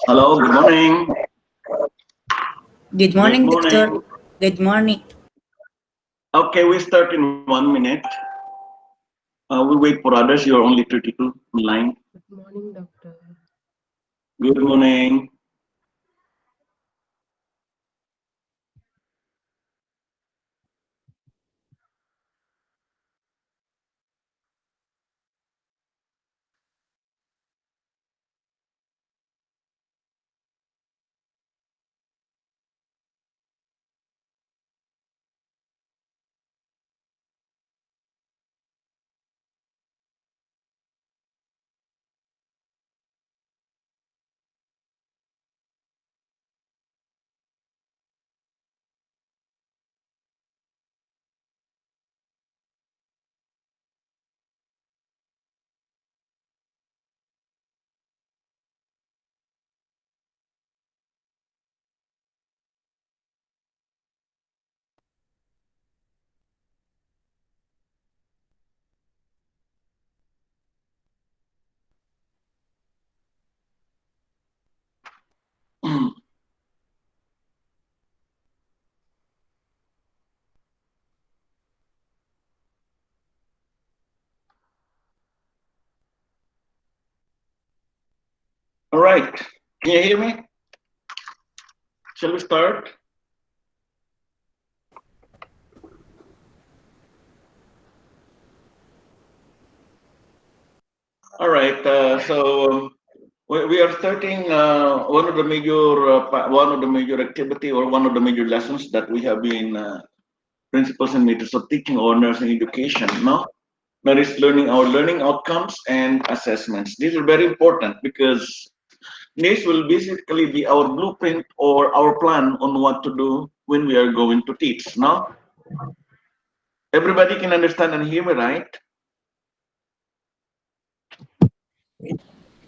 Hello, good morning. Good Good morning, Doctor. morning. Good morning. Okay, we start in 1 minute. We wait for others. You're only 32 online. Good morning, doctor. Good morning. All right. Can you hear me? Shall we start? All right. We are starting one of the major activity or one of the major lessons that we have been principles and methods of teaching or nursing education. No, that is learning our learning outcomes and assessments. These are very important because this will basically be our blueprint or our plan on what to do when we are going to teach. No, everybody can understand and hear me, right?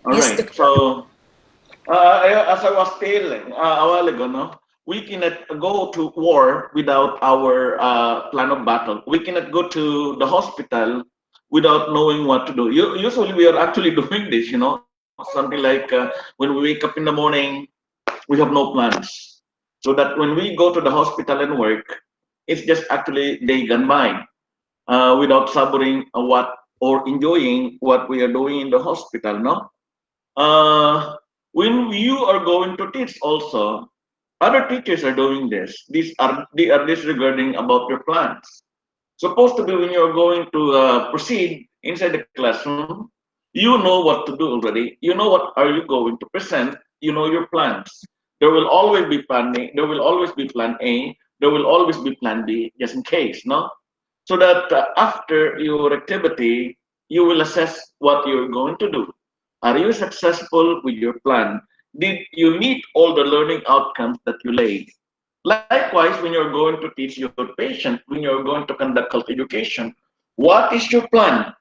All Yes, right. Doctor. As I was telling a while ago, no, we cannot go to war without our plan of battle. We cannot go to the hospital without knowing what to do. Usually, we are actually doing this. Something like when we wake up in the morning, we have no plans, so that when we go to the hospital and work, it's just actually day gone by without suffering what or enjoying what we are doing in the hospital. No. Uh, when you are going to teach also, other teachers are doing this. They are disregarding about your plans. Supposed to be when you're going to proceed inside the classroom, you know what to do already. You know what are you going to present. You know your plans. There will always be plan A. There will always be plan A. There will always be plan B, just in case, no? So that after your activity, you will assess what you're going to do. Are you successful with your plan? Did you meet all the learning outcomes that you laid? Likewise, when you're going to teach your patient, when you're going to conduct health education, what is your plan?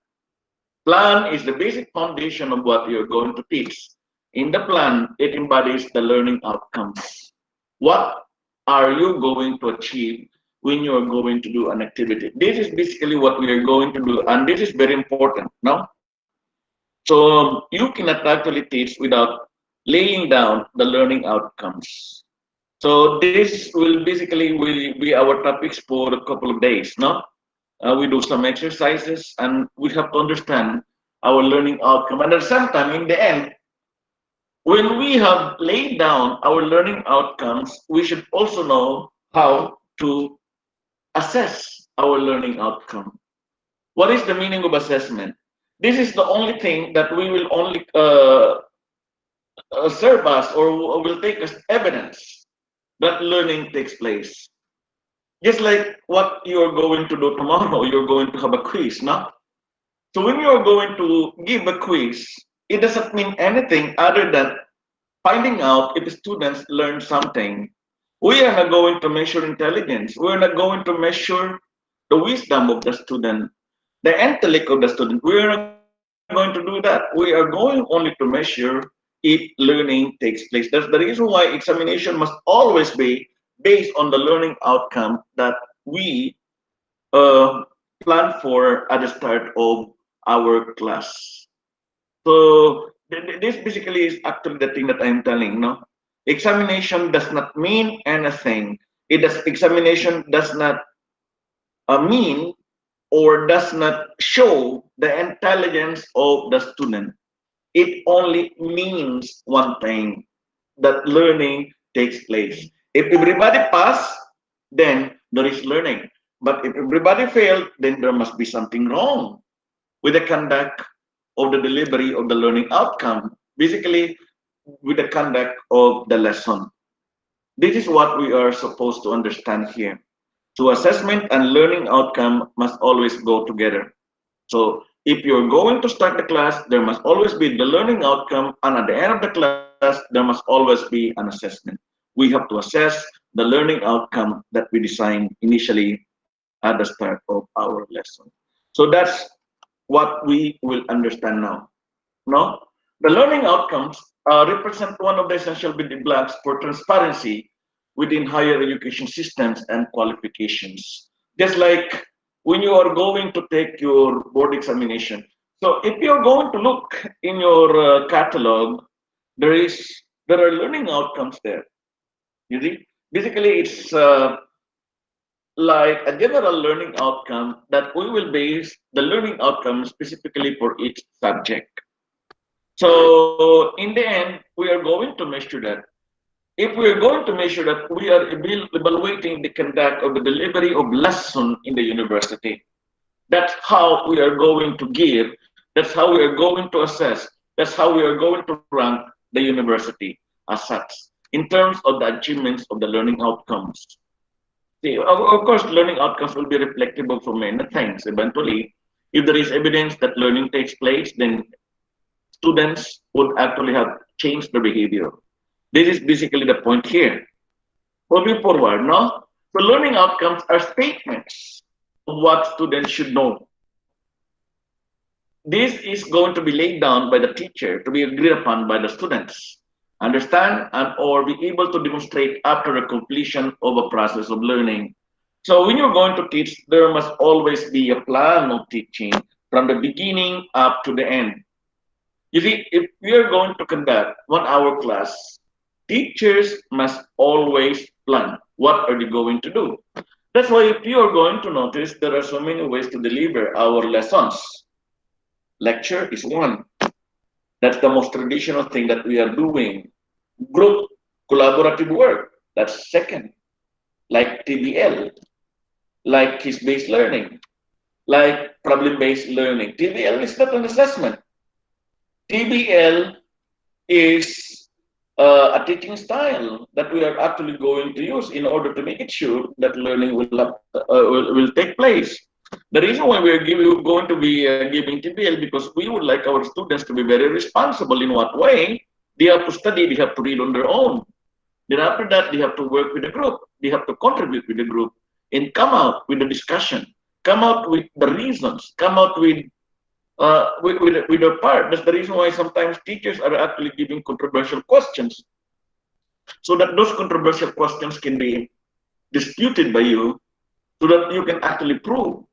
Plan is the basic foundation of what you're going to teach. In the plan, it embodies the learning outcomes. What are you going to achieve when you're going to do an activity? This is basically what we are going to do, and this is very important. No, so you cannot actually teach without laying down the learning outcomes. So this will basically will be our topics for a couple of days. No, we do some exercises, and we have to understand our learning outcome. And at the same time, in the end, when we have laid down our learning outcomes, we should also know how to assess our learning outcome. What is the meaning of assessment? This is the only thing that we will only serve us or will take as evidence that learning takes place. Just like what you're going to do tomorrow, you're going to have a quiz, no? So when you're going to give a quiz, it doesn't mean anything other than finding out if the students learn something. We are not going to measure intelligence. We're not going to measure the wisdom of the student, the intellect of the student. We are not going to do that. We are going only to measure if learning takes place. That's the reason why examination must always be based on the learning outcome that we uh, plan for at the start of our class. So this basically is actually the thing that I'm telling. No, examination does not mean anything. Examination does not mean or does not show the intelligence of the student. It only means one thing, that learning takes place. If everybody pass, then there is learning. But if everybody failed, then there must be something wrong with the conduct of the delivery of the learning outcome, basically with the conduct of the lesson. This is what we are supposed to understand here. So assessment and learning outcome must always go together. So if you're going to start the class, there must always be the learning outcome, and at the end of the class, there must always be an assessment. We have to assess the learning outcome that we designed initially at the start of our lesson. So that's what we will understand now. No, the learning outcomes represent one of the essential building blocks for transparency within higher education systems and qualifications. Just like when you are going to take your board examination. So if you're going to look in your catalog, there are learning outcomes there. You see, basically it's like a general learning outcome that we will base the learning outcome specifically for each subject. So in the end, we are going to measure that. If we are going to measure that, we are evaluating the conduct of the delivery of lesson in the university. That's how we are going to give. That's how we are going to assess. That's how we are going to rank the university as such in terms of the achievements of the learning outcomes. See, of course, learning outcomes will be reflectable for many things. Eventually, if there is evidence that learning takes place, then students would actually have changed their behavior. This is basically the point here. Moving forward, no? So learning outcomes are statements of what students should know. This is going to be laid down by the teacher to be agreed upon by the students. Understand and or be able to demonstrate after the completion of a process of learning. So when you're going to teach, there must always be a plan of teaching from the beginning up to the end. You see, if we are going to conduct 1 hour class, teachers must always plan what are they going to do. That's why if you are going to notice, there are so many ways to deliver our lessons. Lecture is one. That's the most traditional thing that we are doing. Group collaborative work, that's second. Like TBL, like case-based learning, like problem-based learning. TBL is not an assessment. TBL is a teaching style that we are actually going to use in order to make it sure that learning will take place. The reason why we are going to be giving TBL because we would like our students to be very responsible. In what way? They have to study, they have to read on their own. Then after that, they have to work with the group. They have to contribute with the group and come out with the discussion, come out with the reasons, come out with their part. That's the reason why sometimes teachers are actually giving controversial questions, so that those controversial questions can be disputed by you, so that you can actually prove.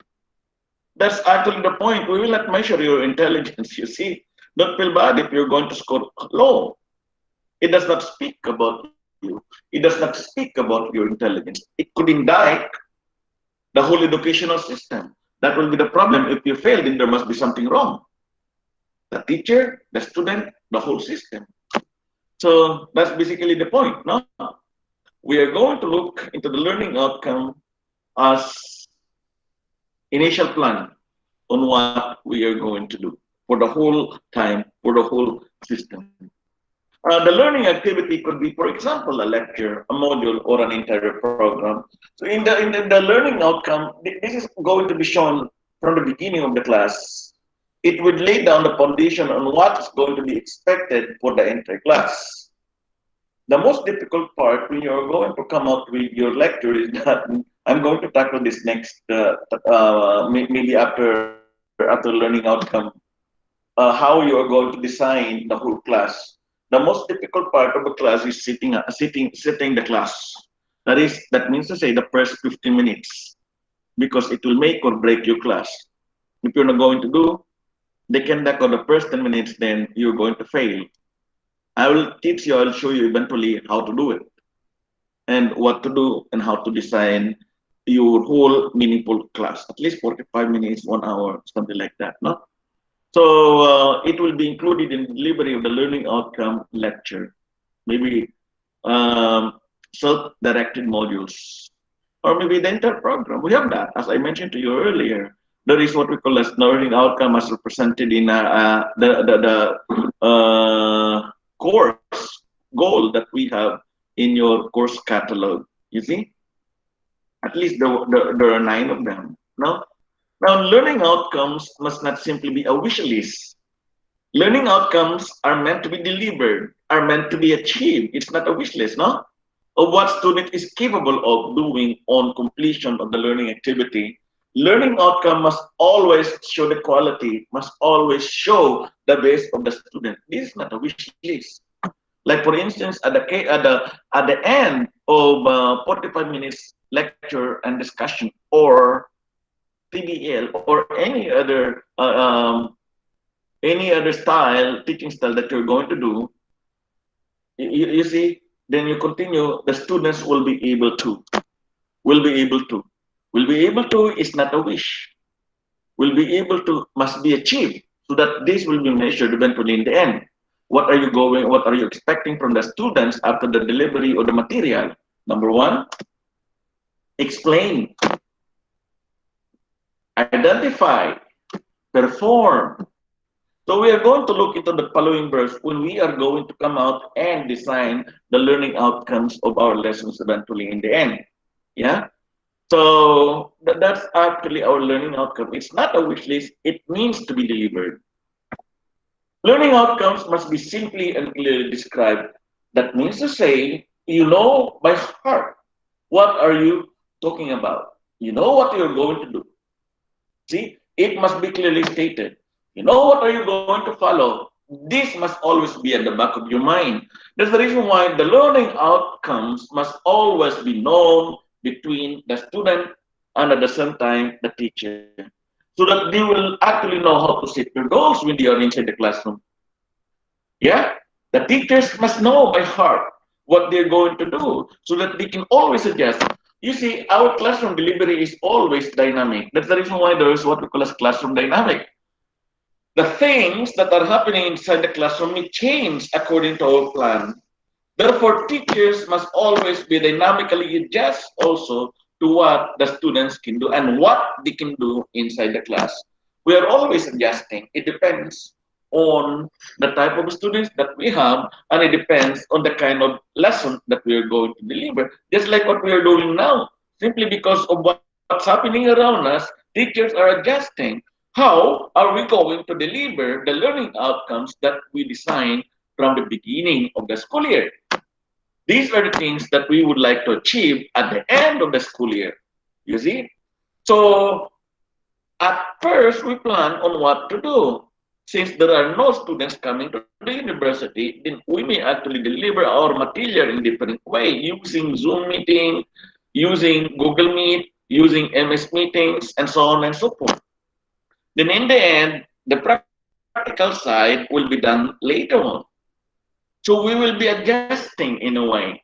That's actually the point. We will not measure your intelligence, you see. Don't feel bad if you're going to score low. It does not speak about you. It does not speak about your intelligence. It could indict the whole educational system. That will be the problem. If you fail, then there must be something wrong. The teacher, the student, the whole system. So that's basically the point. No? We are going to look into the learning outcome as initial plan on what we are going to do for the whole time, for the whole system. The learning activity could be, for example, a lecture, a module, or an entire program. So in the learning outcome, this is going to be shown from the beginning of the class. It would lay down the foundation on what is going to be expected for the entire class. The most difficult part when you're going to come out with your lecture is that I'm going to tackle this next, maybe after learning outcome, how you are going to design the whole class. The most difficult part of the class is sitting the class. That means to say the first 15 minutes, because it will make or break your class. If you're not going to do, they conduct on the first 10 minutes, then you're going to fail. I will teach you, I'll show you eventually how to do it and what to do and how to design your whole meaningful class, at least 45 minutes, 1 hour, something like that. No? So it will be included in the delivery of the learning outcome lecture, maybe self-directed modules, or maybe the entire program. We have that, as I mentioned to you earlier. There is what we call as learning outcome as represented in the course goal that we have in your course catalog. You see, at least there are 9 of them. Now, learning outcomes must not simply be a wish list. Learning outcomes are meant to be delivered, are meant to be achieved. It's not a wish list, no? Of what student is capable of doing on completion of the learning activity. Learning outcome must always show the quality, must always show the best of the student. This is not a wish list. Like for instance, at the end of 45 minutes lecture and discussion, or PBL, or any other style, teaching style that you're going to do, you see, then you continue, the students will be able to. Will be able to. Will be able to is not a wish. Will be able to must be achieved, so that this will be measured eventually in the end. What are you expecting from the students after the delivery of the material? Number one, explain, identify, perform. So we are going to look into the following verse when we are going to come out and design the learning outcomes of our lessons eventually in the end. Yeah. So that's actually our learning outcome. It's not a wish list. It means to be delivered. Learning outcomes must be simply and clearly described. That means to say, you know by heart, what are you talking about? You know what you're going to do. See, it must be clearly stated. You know what are you going to follow. This must always be at the back of your mind. That's the reason why the learning outcomes must always be known between the student and at the same time the teacher, so that they will actually know how to set their goals when they are inside the classroom. Yeah, the teachers must know by heart what they're going to do so that they can always adjust. You see, our classroom delivery is always dynamic. That's the reason why there is what we call as classroom dynamic. The things that are happening inside the classroom may change according to our plan. Therefore, teachers must always be dynamically adjust also to what the students can do and what they can do inside the class. We are always adjusting. It depends on the type of students that we have, and it depends on the kind of lesson that we are going to deliver. Just like what we are doing now, simply because of what's happening around us, teachers are adjusting. How are we going to deliver the learning outcomes that we designed from the beginning of the school year? These are the things that we would like to achieve at the end of the school year. You see? So, at first, we plan on what to do. Since there are no students coming to the university, then we may actually deliver our material in different way, using Zoom meeting, using Google Meet, using MS meetings, and so on and so forth. Then in the end, the practical side will be done later on. So we will be adjusting in a way.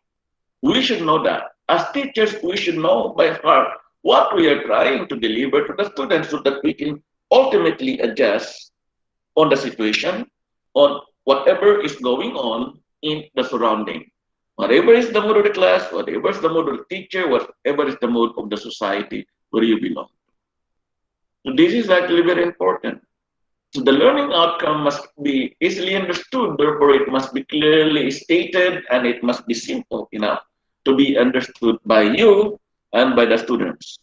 We should know that. As teachers, we should know by heart what we are trying to deliver to the students so that we can ultimately adjust on the situation, on whatever is going on in the surrounding. Whatever is the mood of the class, whatever is the mood of the teacher, whatever is the mood of the society where you belong. So this is actually very important. So the learning outcome must be easily understood, therefore it must be clearly stated and it must be simple enough to be understood by you and by the students.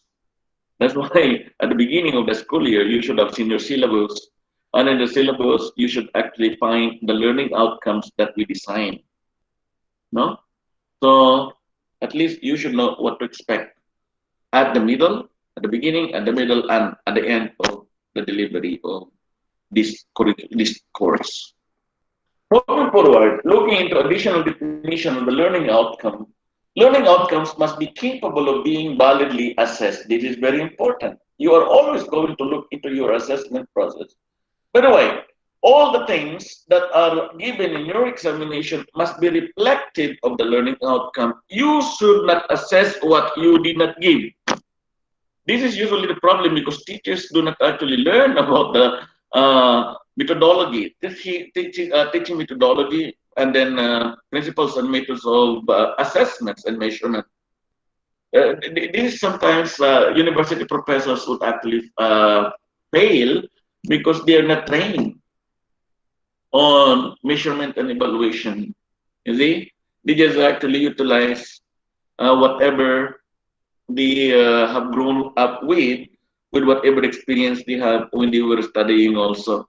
That's why at the beginning of the school year, you should have seen your syllabus. And in the syllabus, you should actually find the learning outcomes that we design. No? So at least you should know what to expect at the middle, at the beginning, at the middle, and at the end of the delivery of this course. Moving forward, looking into additional definition of the learning outcomes must be capable of being validly assessed. This is very important. You are always going to look into your assessment process. By the way, all the things that are given in your examination must be reflective of the learning outcome. You should not assess what you did not give. This is usually the problem because teachers do not actually learn about the methodology, teaching methodology, and then principles and methods of assessments and measurement. This sometimes university professors would actually fail because they are not trained on measurement and evaluation. You see, they just actually utilize whatever they have grown up with whatever experience they have when they were studying also.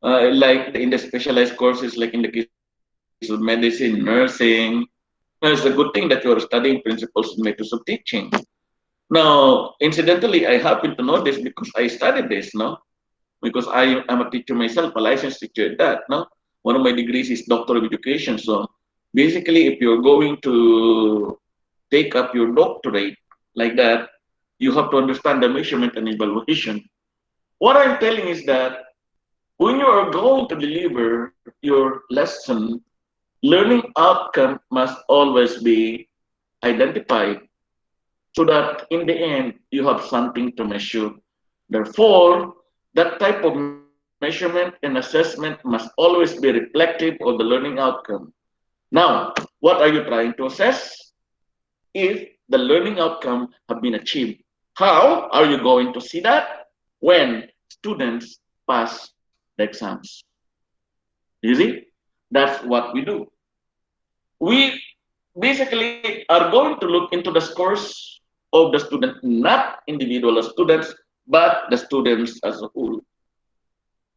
Like in the specialized courses, like in the case of medicine, nursing, it's a good thing that you are studying principles and methods of teaching. Now, incidentally, I happen to know this because I studied this, no? Because I am a teacher myself, a licensed teacher at that, no? One of my degrees is Doctor of Education. So basically, if you're going to take up your doctorate like that, you have to understand the measurement and evaluation. What I'm telling is that when you are going to deliver your lesson, learning outcome must always be identified so that in the end you have something to measure. Therefore, that type of measurement and assessment must always be reflective of the learning outcome. Now, what are you trying to assess? If the learning outcome have been achieved. How are you going to see that? When students pass the exams. You see? That's what we do. We basically are going to look into the scores of the student, not individual students, but the students as a whole.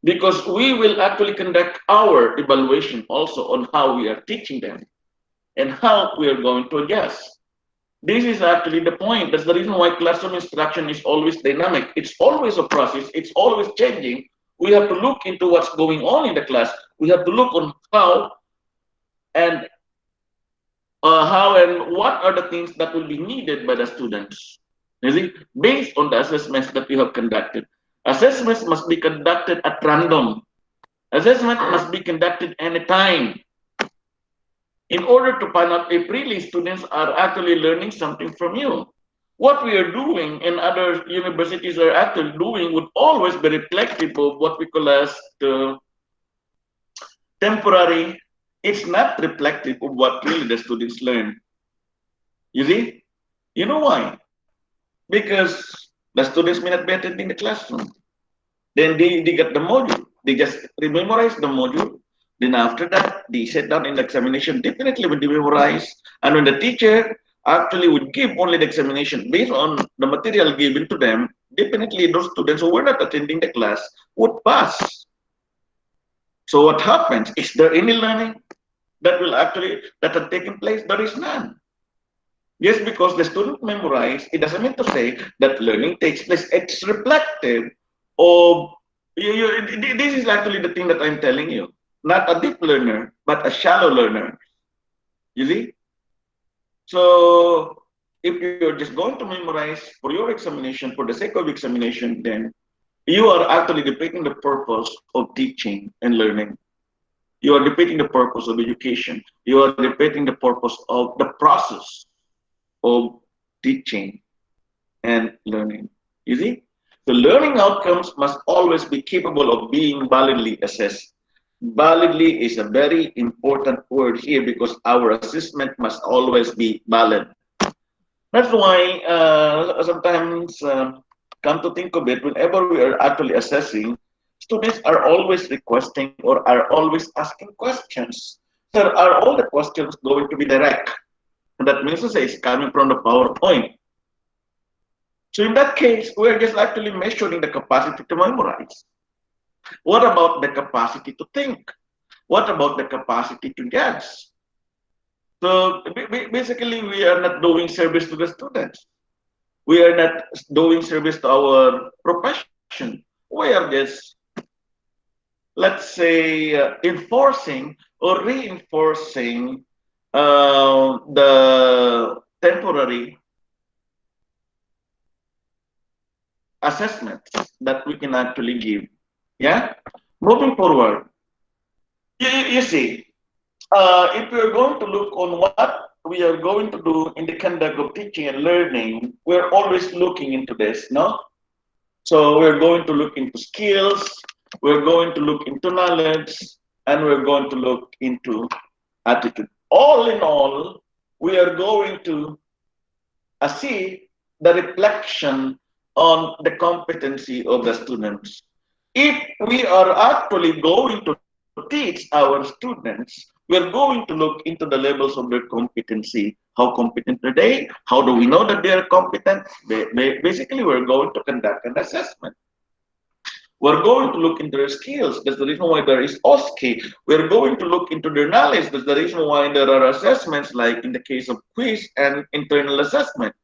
Because we will actually conduct our evaluation also on how we are teaching them and how we are going to adjust. This is actually the point. That's the reason why classroom instruction is always dynamic. It's always a process. It's always changing. We have to look into what's going on in the class. We have to look on and how and what are the things that will be needed by the students. You see, based on the assessments that we have conducted. Assessments must be conducted at random. Assessment must be conducted anytime in order to find out if really students are actually learning something from you. What we are doing and other universities are actually doing would always be reflective of what we call as the temporary. It's not reflective of what really the students learn. You see? You know why? Because the students may not be attending the classroom. Then they get the module. They just memorize the module. Then after that, they sit down in the examination. Definitely when they memorize, and when the teacher actually would give only the examination based on the material given to them, definitely those students who were not attending the class would pass. So what happens? Is there any learning that had taken place? There is none. Just because the student memorized, it doesn't mean to say that learning takes place. It's reflective of this is actually the thing that I'm telling you. Not a deep learner, but a shallow learner. You see? So if you're just going to memorize for your examination, for the sake of examination, then you are actually defeating the purpose of teaching and learning. You are defeating the purpose of education. You are defeating the purpose of the process of teaching and learning. You see? The learning outcomes must always be capable of being validly assessed. Validly is a very important word here because our assessment must always be valid. That's why sometimes, come to think of it, whenever we are actually assessing, students are always requesting or are always asking questions. So are all the questions going to be direct? And that means to say it's coming from the PowerPoint. So in that case, we're just actually measuring the capacity to memorize. What about the capacity to think? What about the capacity to judge? So basically, we are not doing service to the students. We are not doing service to our profession. We are just, let's say, enforcing or reinforcing the temporary assessments that we can actually give. Yeah? Moving forward, you see, if we are going to look on what we are going to do in the conduct of teaching and learning, we're always looking into this, no? So we're going to look into skills, we're going to look into knowledge, and we're going to look into attitude. All in all, we are going to see the reflection on the competency of the students. If we are actually going to teach our students, we're going to look into the levels of their competency. How competent are they? How do we know that they are competent? Basically, we're going to conduct an assessment. We're going to look into their skills. That's the reason why there is OSCE. We're going to look into their knowledge. That's the reason why there are assessments like in the case of quiz and internal assessment.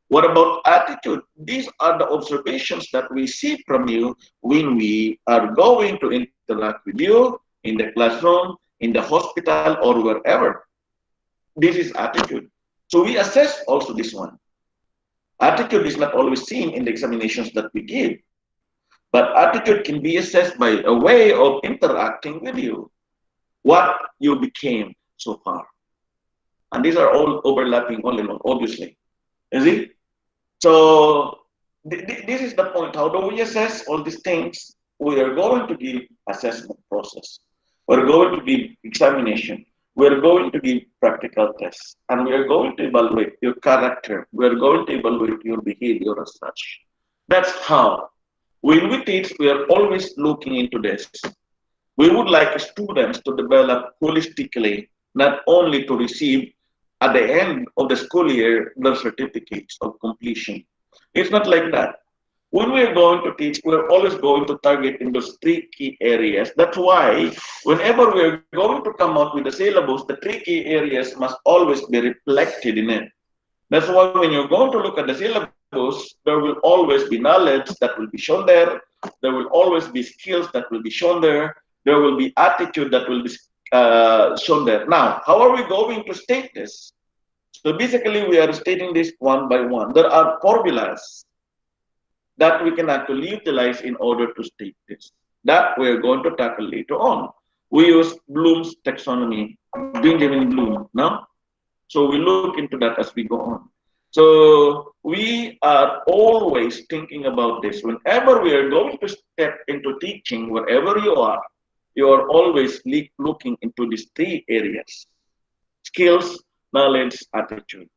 What about attitude? These are the observations that we see from you when we are going to interact with you in the classroom, in the hospital, or wherever. This is attitude. So we assess also this one. Attitude is not always seen in the examinations that we give, but attitude can be assessed by a way of interacting with you, what you became so far. And these are all overlapping all in all, obviously. You see? So this is the point. How do we assess all these things? We are going to give assessment process. We're going to give examination. We're going to give practical tests. And we are going to evaluate your character. We're going to evaluate your behavior as such. That's how. When we teach, we are always looking into this. We would like students to develop holistically, not only to receive at the end of the school year their certificates of completion. It's not like that. When we're going to teach, we're always going to target in those three key areas. That's why whenever we're going to come out with the syllabus, the three key areas must always be reflected in it. That's why when you're going to look at the syllabus, there will always be knowledge that will be shown there. There will always be skills that will be shown there. There will be attitude that will be shown there. Now, how are we going to state this? So basically, we are stating this one by one. There are formulas that we can actually utilize in order to state this. That we're going to tackle later on. We use Bloom's taxonomy, Benjamin Bloom, no? So we look into that as we go on. So we are always thinking about this. Whenever we are going to step into teaching, wherever you are always looking into these three areas: skills, knowledge, attitude.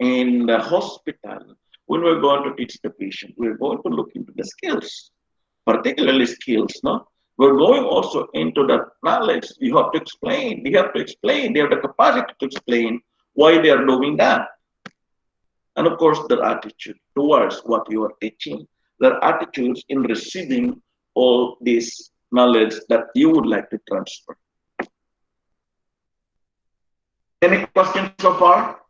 In the hospital, when we're going to teach the patient, we're going to look into the skills, particularly skills, no? We're going also into the knowledge. You have to explain. They have to explain. They have the capacity to explain why they are doing that. And of course, their attitude towards what you are teaching, their attitudes in receiving all this knowledge that you would like to transfer. Any questions so far?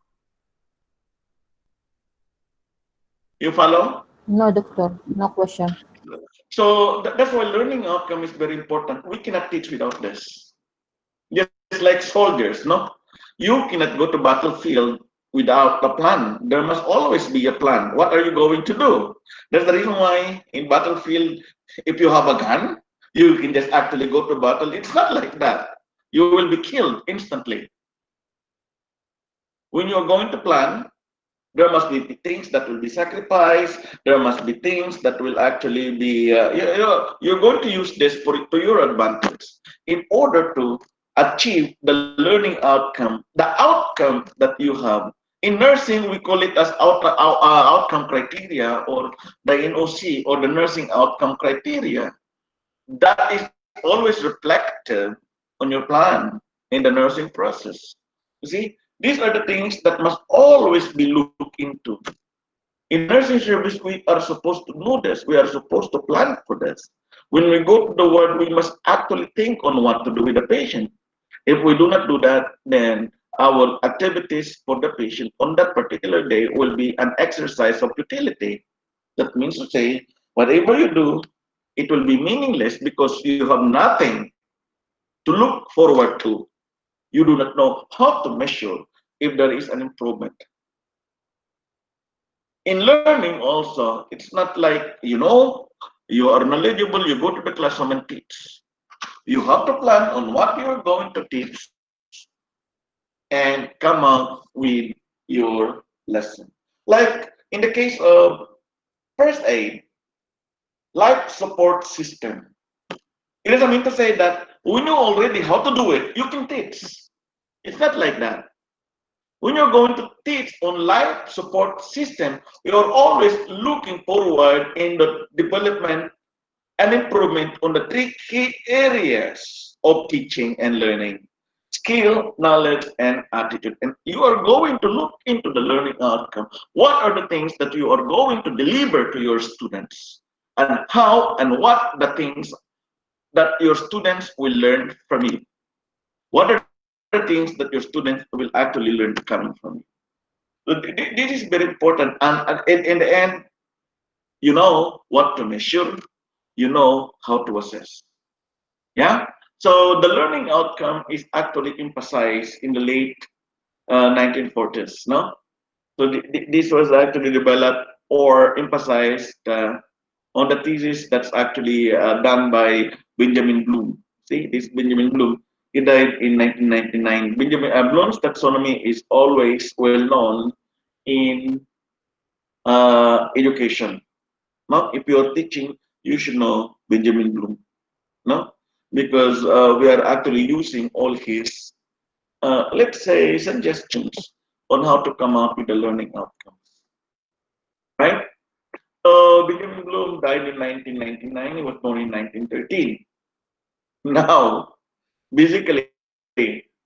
You follow? No, doctor. No question. So that's why learning outcome is very important. We cannot teach without this. Just like soldiers, no? You cannot go to battlefield without a plan. There must always be a plan. What are you going to do? That's the reason why in battlefield, if you have a gun, you can just actually go to battle. It's not like that. You will be killed instantly. When you're going to plan, there must be things that will be sacrificed. There must be things that will actually be, you're going to use this to your advantage in order to achieve the learning outcome, the outcome that you have. In nursing, we call it as outcome criteria, or the NOC, or the nursing outcome criteria. That is always reflected on your plan in the nursing process. You see, these are the things that must always be looked into. In nursing service, we are supposed to know this. We are supposed to plan for this. When we go to the ward, we must actually think on what to do with the patient. If we do not do that, then our activities for the patient on that particular day will be an exercise of utility. That means to say, whatever you do, it will be meaningless because you have nothing to look forward to. You do not know how to measure if there is an improvement. In learning also, it's not like, You are knowledgeable, you go to the classroom and teach. You have to plan on what you are going to teach and come out with your lesson. Like in the case of first aid, life support system. It doesn't mean to say that we know already how to do it, you can teach. It's not like that. When you're going to teach on life support system, you're always looking forward in the development and improvement on the three key areas of teaching and learning: skill, knowledge, and attitude. And you are going to look into the learning outcome. What are the things that you are going to deliver to your students? And how and what the things that your students will learn from you? What are the things that your students will actually learn coming from you? So this is very important. And in the end, you know what to measure, you know how to assess. Yeah. So the learning outcome is actually emphasized in the late 1940s. No. So this was actually developed or emphasized on the thesis that's actually done by Benjamin Bloom. See, this Benjamin Bloom, he died in 1999. Benjamin Bloom's taxonomy is always well known in education. Now, if you're teaching, you should know Benjamin Bloom. No, because we are actually using all his, let's say, suggestions on how to come up with the learning outcomes. Right? So Benjamin Bloom died in 1999. He was born in 1913. Now, basically,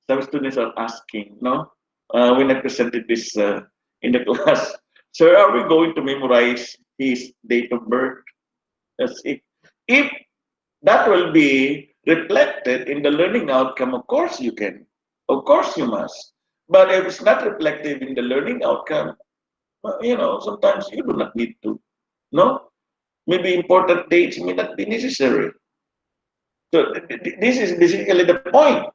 some students are asking, no, when I presented this in the class, sir, are we going to memorize his date of birth? As if that will be reflected in the learning outcome, of course you can. Of course you must. But if it's not reflective in the learning outcome, sometimes you do not need to. No? Maybe important dates may not be necessary. So this is basically the point.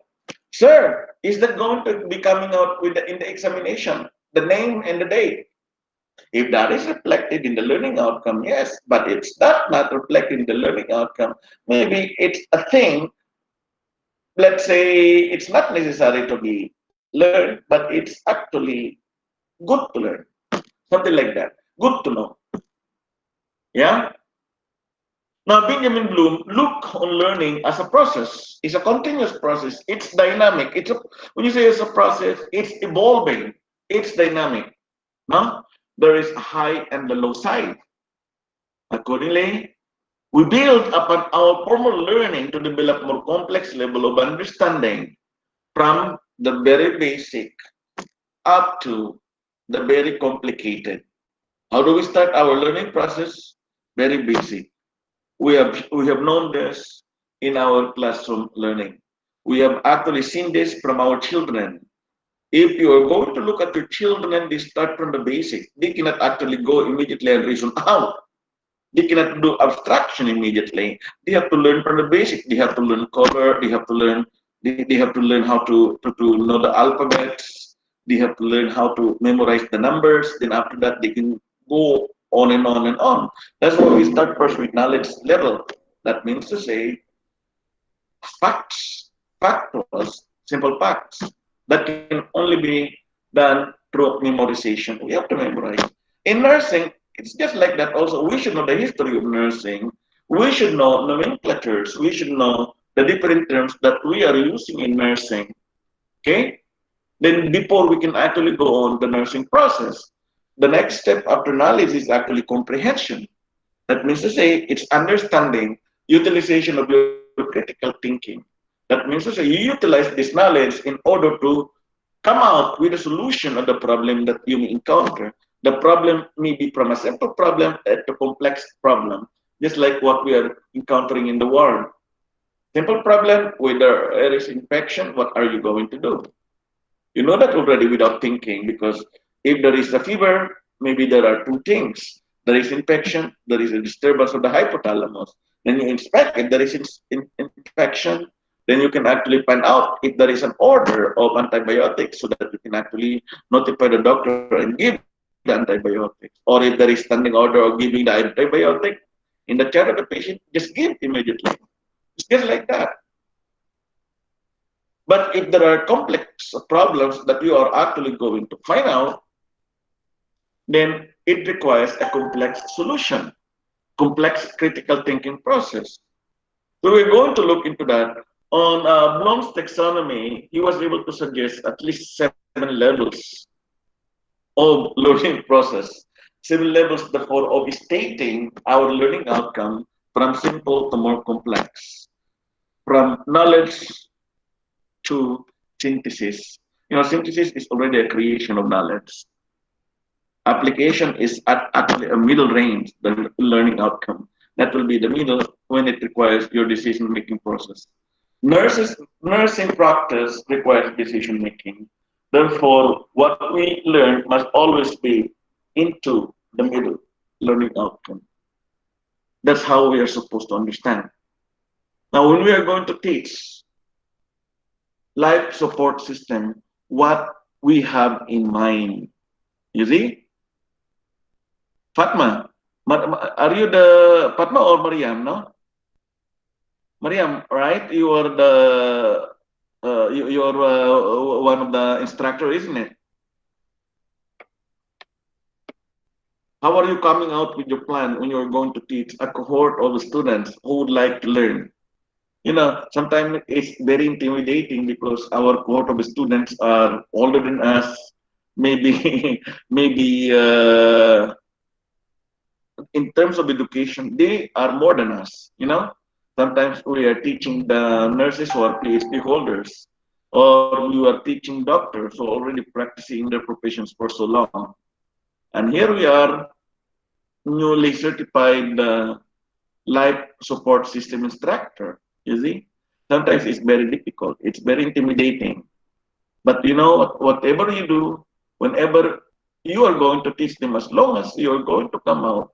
Sir, is that going to be coming out with in the examination, the name and the date? If that is reflected in the learning outcome, yes, but it's not reflected in the learning outcome. Maybe it's a thing, let's say it's not necessary to be learned, but it's actually good to learn. Something like that. Good to know. Yeah? Now, Benjamin Bloom look on learning as a process. It's a continuous process. It's dynamic. When you say it's a process, it's evolving. It's dynamic. No? There is a high and the low side. Accordingly, we build upon our formal learning to develop more complex level of understanding from the very basic up to the very complicated. How do we start our learning process? Very basic. We have known this in our classroom learning. We have actually seen this from our children. If you are going to look at your children, they start from the basic. They cannot actually go immediately and reason out. They cannot do abstraction immediately. They have to learn from the basic. They have to learn color. They have to learn how to know the alphabets. They have to learn how to memorize the numbers. Then after that, they can go on and on and on. That's why we start first with knowledge level. That means to say facts, factuals, simple facts that can only be done through memorization. We have to memorize. In nursing, it's just like that also. We should know the history of nursing. We should know nomenclatures. We should know the different terms that we are using in nursing. Okay? Then before we can actually go on the nursing process, the next step after knowledge is actually comprehension. That means to say it's understanding, utilization of your critical thinking. That means to say you utilize this knowledge in order to come out with a solution of the problem that you may encounter. The problem may be from a simple problem to a complex problem, just like what we are encountering in the world. Simple problem, whether there is infection, what are you going to do? You know that already without thinking, because if there is a fever, maybe there are two things. There is infection, there is a disturbance of the hypothalamus. Then you inspect if there is infection, then you can actually find out if there is an order of antibiotics so that you can actually notify the doctor and give the antibiotics. Or if there is standing order of giving the antibiotic, in the chair of the patient, just give immediately. It's just like that. But if there are complex problems that you are actually going to find out, then it requires a complex solution, complex critical thinking process. So we're going to look into that. On Bloom's taxonomy, he was able to suggest at least 7 levels of learning process. 7 levels, therefore, of stating our learning outcome from simple to more complex, from knowledge to synthesis. Synthesis is already a creation of knowledge. Application is at actually a middle range, the learning outcome. That will be the middle when it requires your decision-making process. Nursing practice requires decision-making. Therefore, what we learn must always be into the middle learning outcome. That's how we are supposed to understand. Now, when we are going to teach life support system, what we have in mind, you see? Fatma, are you the Fatma or Mariam? No, Mariam, right? You are the you're one of the instructor, isn't it? How are you coming out with your plan when you're going to teach a cohort of students who would like to learn? Sometimes it's very intimidating because our cohort of students are older than us, maybe maybe in terms of education, they are more than us. Sometimes we are teaching the nurses who are PhD holders, or you are teaching doctors who are already practicing their professions for so long. And here we are, newly certified life support system instructor. You see, sometimes it's very difficult. It's very intimidating. But whatever you do, whenever you are going to teach them, as long as you are going to come out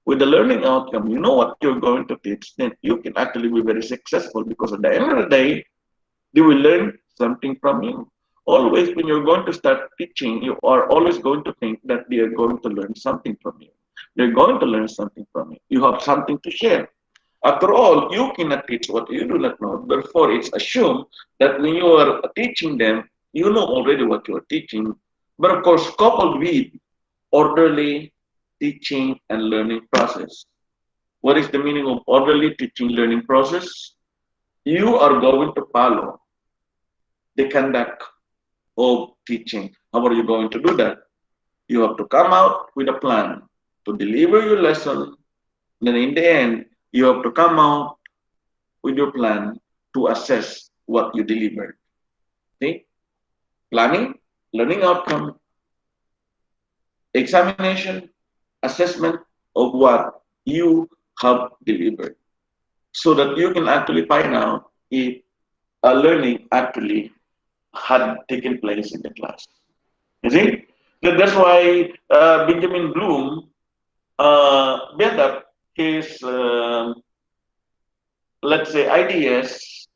with the learning outcome, you know what you're going to teach, then you can actually be very successful because at the end of the day, they will learn something from you. Always, when you're going to start teaching, you are always going to think that they are going to learn something from you. They're going to learn something from you. You have something to share. After all, you cannot teach what you do not know. Therefore, it's assumed that when you are teaching them, you know already what you are teaching. But of course, coupled with orderly teaching and learning process. What is the meaning of orderly teaching learning process? You are going to follow the conduct of teaching. How are you going to do that? You have to come out with a plan to deliver your lesson. Then in the end, you have to come out with your plan to assess what you delivered. See? Planning, learning outcome, examination, assessment of what you have delivered. So that you can actually find out if a learning actually had taken place in the class. You see? That's why Benjamin Bloom built up his, let's say, ideas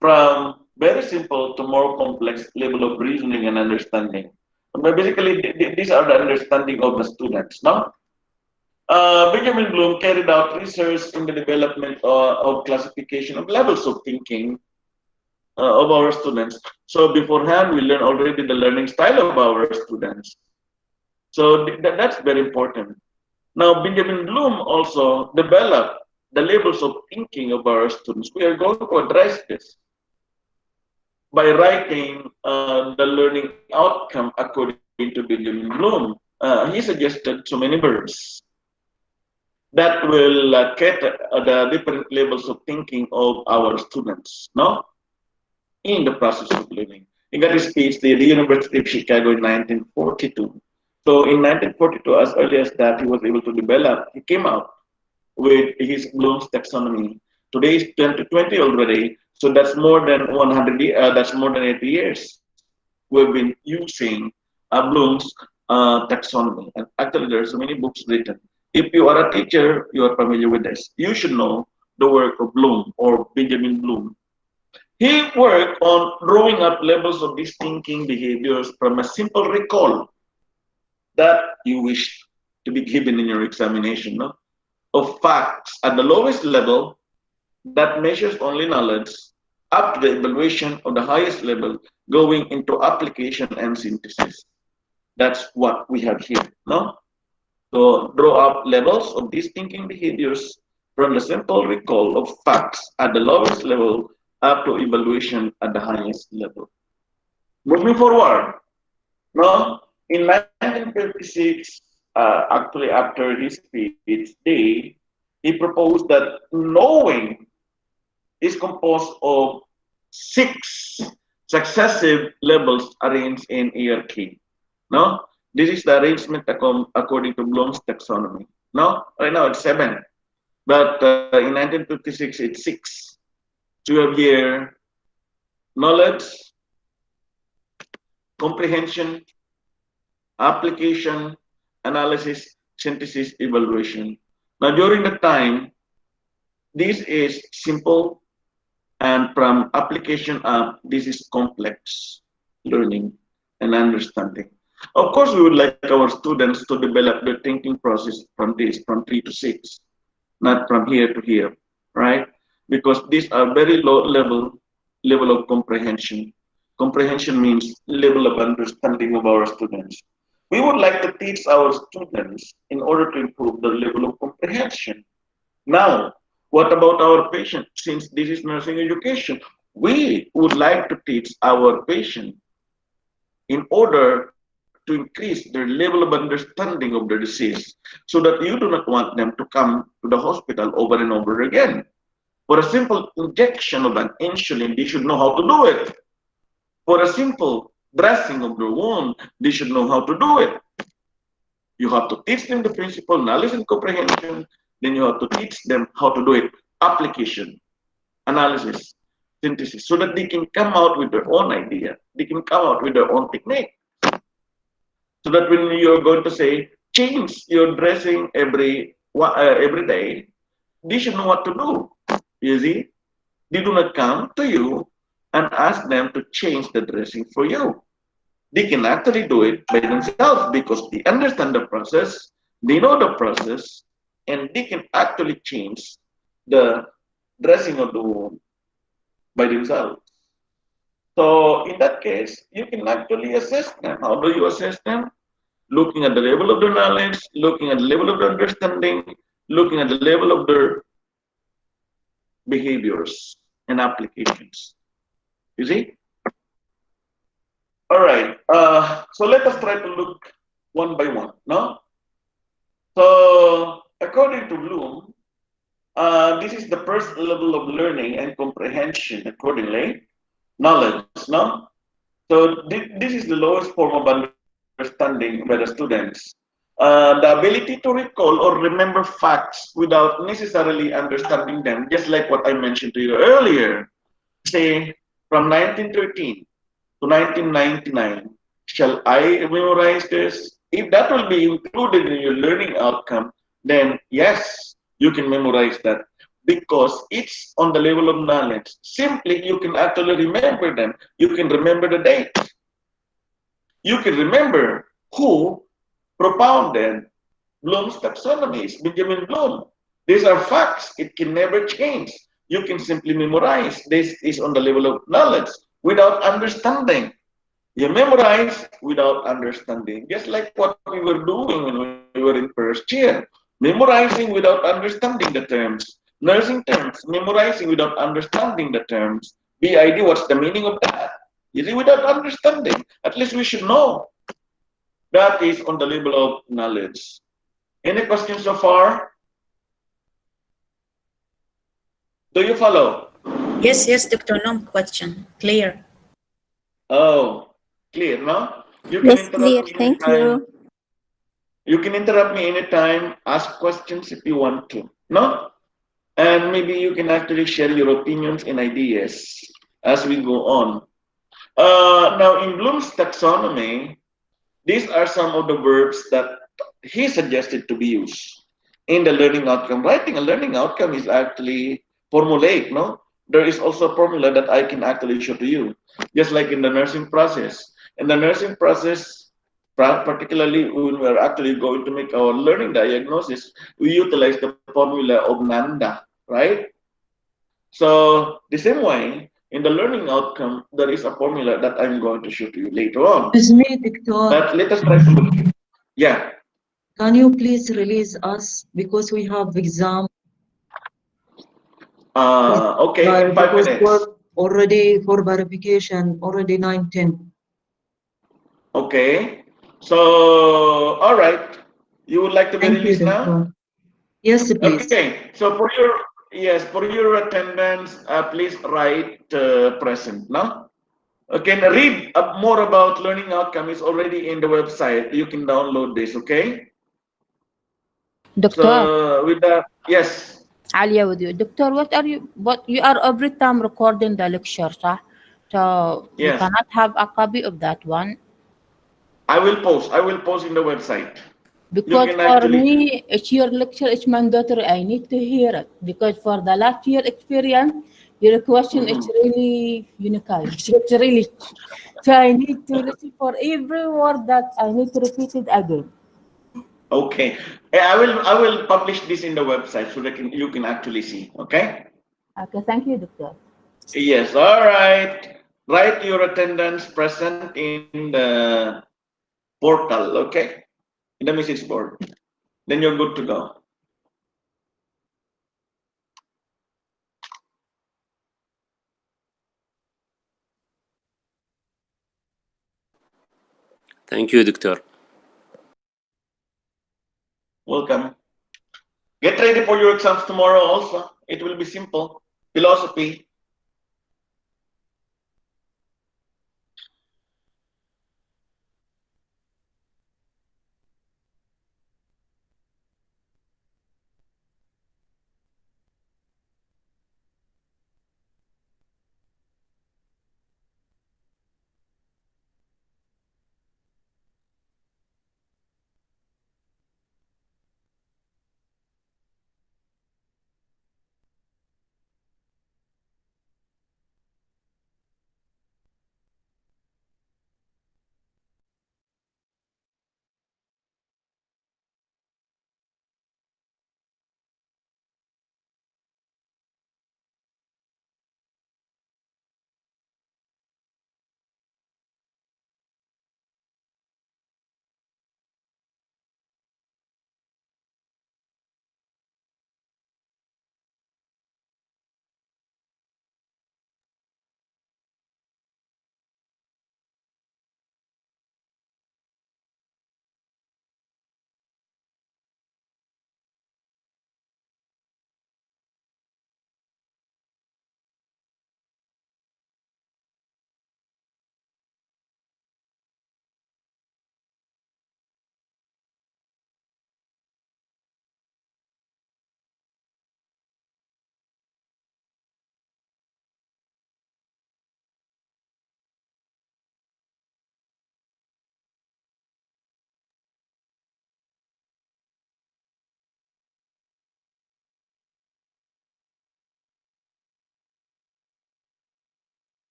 from very simple to more complex level of reasoning and understanding. But basically, these are the understanding of the students, no? Benjamin Bloom carried out research in the development of classification of levels of thinking of our students. So beforehand, we learn already the learning style of our students. So that's very important. Now, Benjamin Bloom also developed the levels of thinking of our students. We are going to address this by writing the learning outcome according to Benjamin Bloom. He suggested so many verbs that will cater the different levels of thinking of our students, no? In the process of learning. He got his PhD at the University of Chicago in 1942. So in 1942, as early as that, he was able to develop, he came out with his Bloom's taxonomy. Today is 2020 already, so that's more than 100. That's more than 80 years. We've been using Bloom's taxonomy, and actually there are so many books written. If you are a teacher, you are familiar with this. You should know the work of Bloom or Benjamin Bloom. He worked on drawing up levels of these thinking behaviors from a simple recall that you wish to be given in your examination. No? of facts at the lowest level that measures only knowledge up to the evaluation of the highest level going into application and synthesis. That's what we have here. No? So draw up levels of these thinking behaviors from the simple recall of facts at the lowest level up to evaluation at the highest level. Moving forward, no, in 1956, actually after his speech day, he proposed that knowing is composed of six successive levels arranged in hierarchy. No, this is the arrangement according to Bloom's taxonomy. No, right now it's seven, but in 1956 it's six. So you have here knowledge, comprehension, application, analysis, synthesis, evaluation. Now during the time, this is simple, and from application up, this is complex learning and understanding. Of course, we would like our students to develop their thinking process from this, from 3 to 6, not from here to here, right? Because these are very low level of comprehension. Comprehension means level of understanding of our students. We would like to teach our students in order to improve the level of comprehension. Now, what about our patient? Since this is nursing education, we would like to teach our patient in order to increase their level of understanding of the disease so that you do not want them to come to the hospital over and over again. For a simple injection of an insulin, they should know how to do it. For a simple dressing of the wound, they should know how to do it. You have to teach them the principle, knowledge and comprehension. Then you have to teach them how to do it. Application, analysis, synthesis, so that they can come out with their own idea. They can come out with their own technique. So that when you're going to say, change your dressing every day, they should know what to do. You see? They do not come to you and ask them to change the dressing for you. They can actually do it by themselves because they understand the process, they know the process, and they can actually change the dressing of the wound by themselves. So in that case, you can actually assess them. How do you assess them? Looking at the level of their knowledge, looking at the level of their understanding, looking at the level of their behaviors and applications. You see? All right. So let us try to look one by one. No. So according to Bloom, this is the first level of learning and comprehension. Accordingly, knowledge. No. So this is the lowest form of understanding by the students. The ability to recall or remember facts without necessarily understanding them, just like what I mentioned to you earlier. Say from 1913 to 1999, shall I memorize this? If that will be included in your learning outcome, then yes, you can memorize that because it's on the level of knowledge. Simply, you can actually remember them. You can remember the date. You can remember who propounded Bloom's taxonomies, Benjamin Bloom. These are facts. It can never change. You can simply memorize. This is on the level of knowledge without understanding. You memorize without understanding, just like what we were doing when we were in first year. Memorizing without understanding the terms. Nursing terms, memorizing without understanding the terms. BID, what's the meaning of that? You see, without understanding. At least we should know. That is on the level of knowledge. Any questions so far? Do you follow? Yes, yes, Dr. No question. Clear. Oh, clear, no? You can Yes, interrupt clear. me Thank anytime. you. You can interrupt me anytime, ask questions if you want to, no? And maybe you can actually share your opinions and ideas as we go on. Now, in Bloom's taxonomy, these are some of the verbs that he suggested to be used in the learning outcome. Writing a learning outcome is actually formulaic, no? There is also a formula that I can actually show to you, just like in the nursing process. In the nursing process, Particularly when we're actually going to make our learning diagnosis, we utilize the formula of Nanda, right? So the same way, in the learning outcome, there is a formula that I'm going to show to you later on. Excuse me, Doctor. But let us try to look. Yeah. Can you please release us because we have exam? Okay, in 5 because minutes. we're already for verification, already 9:10. Okay. So, all right. You would like to be Thank you, released now? Doctor. Yes, please. Okay. So for your yes, for your attendance, please write present. No. Okay. Now read more about learning outcome is already in the website. You can download this. Okay. Doctor, So with that, yes. Alia with you. Doctor, what you are every time recording the lecture, صح? So we Yes. cannot have a copy of that one I will post. I will post in the website. You because can for actually. me, it's your lecture, it's mandatory. I need to hear it because for the last year experience, your question is really unique. It's really so I need to listen for every word that I need to repeat it again. Okay. I will publish this in the website so that you can actually see. Okay. Okay, thank you, Doctor. Yes. All right. Write your attendance present in the portal. Okay. In the message board. Then you're good to go. Thank you, Doctor. Welcome. Get ready for your exams tomorrow also. It will be simple. Philosophy,